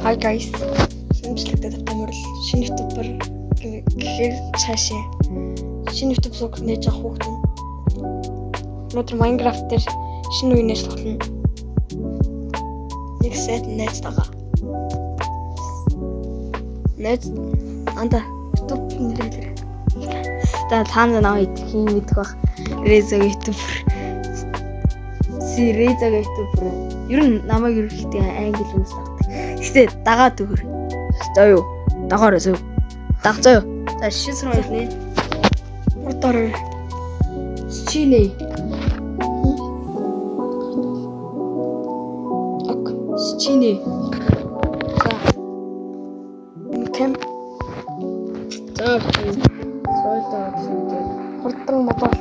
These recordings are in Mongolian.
Hi guys. Шинжлэхдээ татамжрал шинэ ютубер гэхээр цаашаа шинэ ютуб сууг нээж авах хүүхдэн. Өнөөдөр Minecraft дээр шинэ үеийнээс тоглоно. Нэг сет найзтайгаа. Найз анда ютуб нэрээр. Таанд наваа хин мэдэх бах. Резог ютубер. Резог ютубер. Ер нь намайг ерөөхдөө англи үнээс тагдаг. Гэтэ дагаад өгөр. За юу? Дагаарай зөв. Даг зөө. За шишс руу хэлнэ. Мотор. Чиний. Ок. Чиний. За. Кем. За. Соёлтой гэсэн. Хурдан мотор.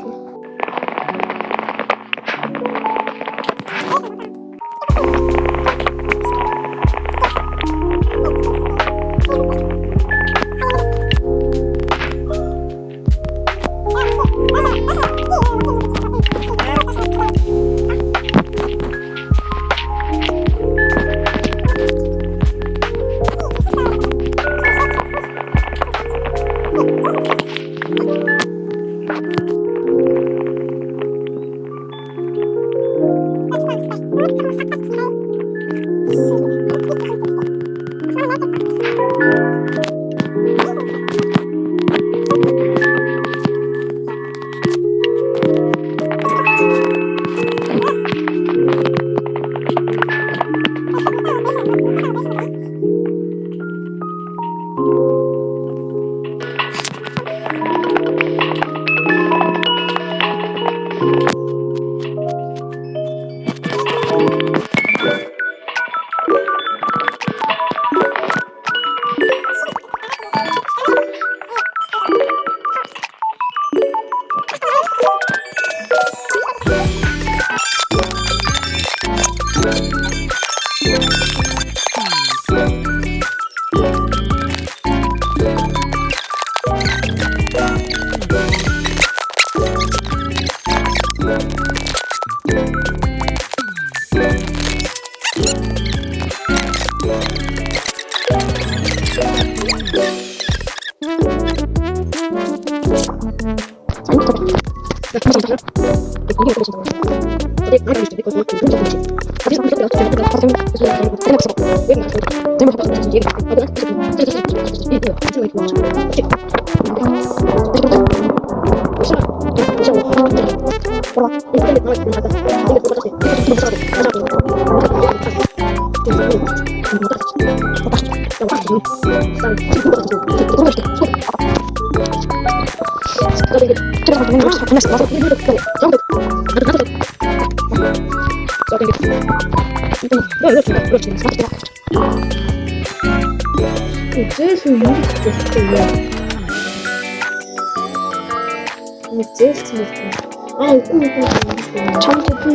Чамд хэдэн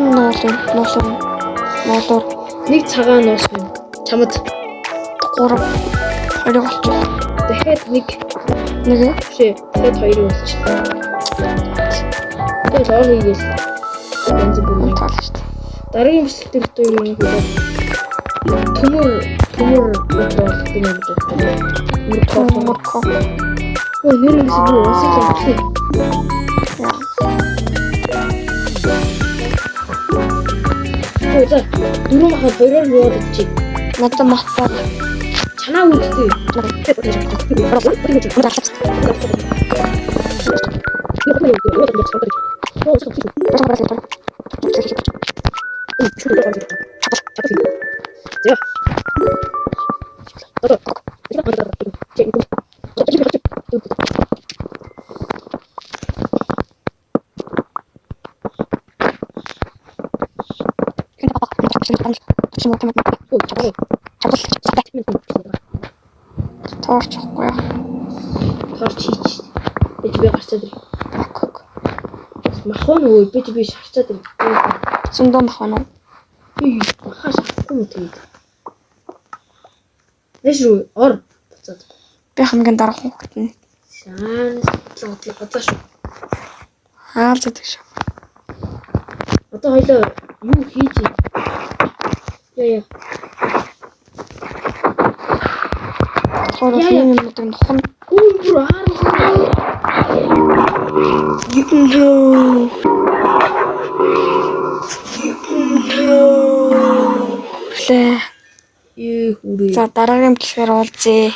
ноолоор нэг цагаан ноос байна. Чамд 3 20 болчих. Дахиад нэг Шээ. дахиад 2 болчихлоо. Тэгээд лоо хийгээл. Янз бүр таал шүү дээ. Дараагийн бүсэлтэр дээр юм хэлээд төмөр болдог юм байна. Морко. Өө нэр нь бүр уусах юм. Өө за дөрөв махад 2-оор яваад чи. Надад махтаа. Чанаа үлдээ. Торч ахгүй. Торч хийч. Би гарчаад ир. Махан уу би шарчаад ир. Зөндөө махан уу? Би махан шахгүй юм тэгээд. Нэш рүү ор буцаад. Би хамгийн дарах хүүхэд нь. Сайн бодлоо шүү. Хаалцдаг шүү. Одоо хоёлоо юу хийж Яа. Хөрөө Яа, юм гэдэг нухан. Ой бүр аарсан. Лээ. Ээ хүрээ. За дараагийн бэлгээр уулзъя.